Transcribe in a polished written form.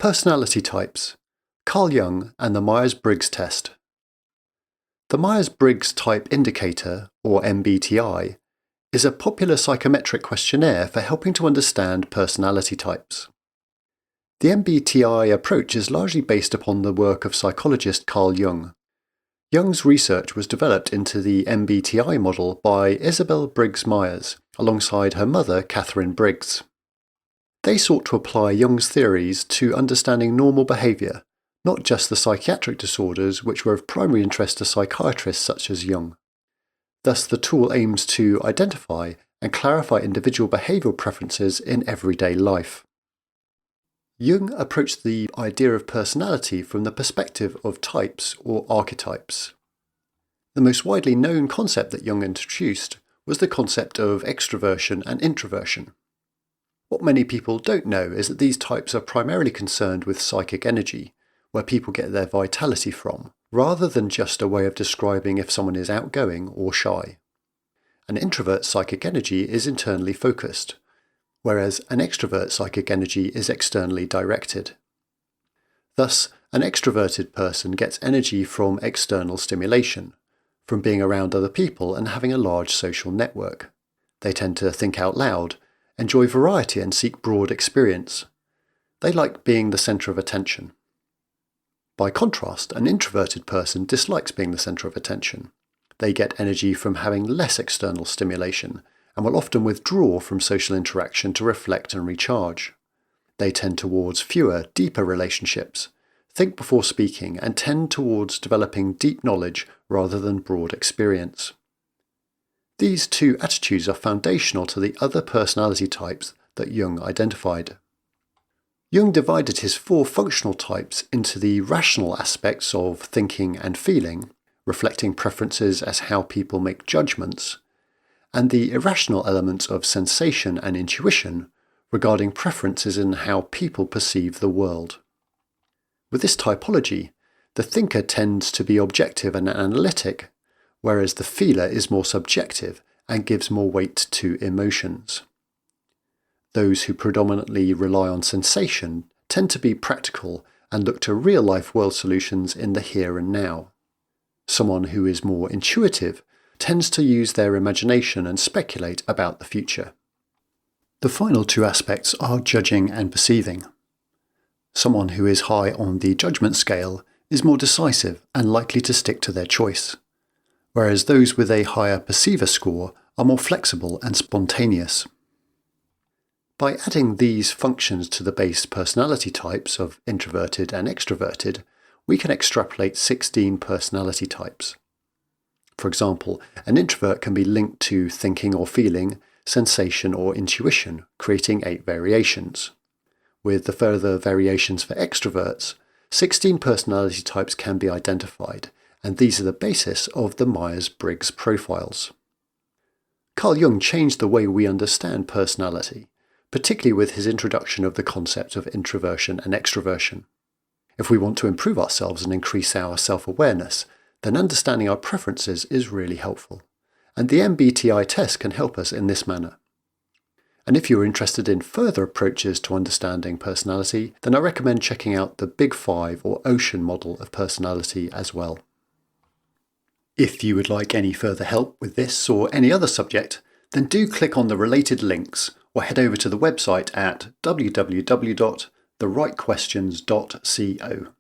Personality types, Carl Jung and the Myers-Briggs test. The Myers-Briggs Type Indicator, or MBTI, is a popular psychometric questionnaire for helping to understand personality types. The MBTI approach is largely based upon the work of psychologist Carl Jung. Jung's research was developed into the MBTI model by Isabel Briggs Myers, alongside her mother Katherine Briggs. They sought to apply Jung's theories to understanding normal behaviour, not just the psychiatric disorders which were of primary interest to psychiatrists such as Jung. Thus, the tool aims to identify and clarify individual behavioural preferences in everyday life. Jung approached the idea of personality from the perspective of types or archetypes. The most widely known concept that Jung introduced was the concept of extroversion and introversion. What many people don't know is that these types are primarily concerned with psychic energy, where people get their vitality from, rather than just a way of describing if someone is outgoing or shy. An introvert's psychic energy is internally focused, whereas an extrovert's psychic energy is externally directed. Thus, an extroverted person gets energy from external stimulation, from being around other people and having a large social network. They tend to think out loud, enjoy variety and seek broad experience. They like being the centre of attention. By contrast, an introverted person dislikes being the centre of attention. They get energy from having less external stimulation and will often withdraw from social interaction to reflect and recharge. They tend towards fewer, deeper relationships, think before speaking, and tend towards developing deep knowledge rather than broad experience. These two attitudes are foundational to the other personality types that Jung identified. Jung divided his four functional types into the rational aspects of thinking and feeling, reflecting preferences as how people make judgments, and the irrational elements of sensation and intuition, regarding preferences in how people perceive the world. With this typology, the thinker tends to be objective and analytic, whereas the feeler is more subjective and gives more weight to emotions. Those who predominantly rely on sensation tend to be practical and look to real-life world solutions in the here and now. Someone who is more intuitive tends to use their imagination and speculate about the future. The final two aspects are judging and perceiving. Someone who is high on the judgment scale is more decisive and likely to stick to their choice, whereas those with a higher perceiver score are more flexible and spontaneous. By adding these functions to the base personality types of introverted and extroverted, we can extrapolate 16 personality types. For example, an introvert can be linked to thinking or feeling, sensation or intuition, creating 8 variations. With the further variations for extroverts, 16 personality types can be identified, and these are the basis of the Myers-Briggs profiles. Carl Jung changed the way we understand personality, particularly with his introduction of the concept of introversion and extroversion. If we want to improve ourselves and increase our self-awareness, then understanding our preferences is really helpful, and the MBTI test can help us in this manner. And if you're interested in further approaches to understanding personality, then I recommend checking out the Big Five or Ocean model of personality as well. If you would like any further help with this or any other subject, then do click on the related links or head over to the website at www.therightquestions.co.